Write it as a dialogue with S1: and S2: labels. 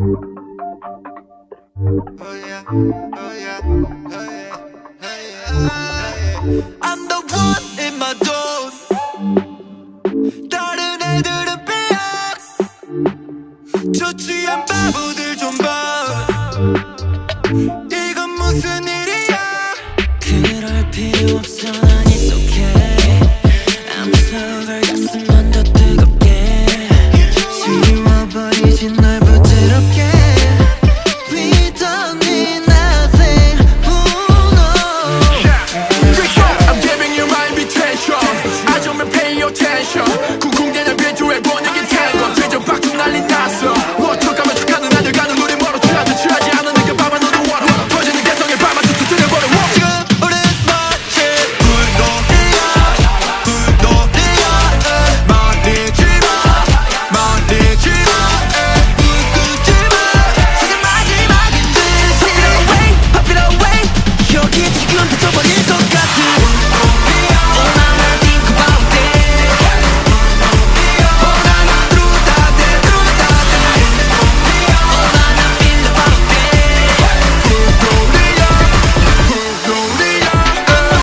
S1: I'm the one in my zone. 다른 애들은 빼앗. 저 취한 바보들 좀 봐.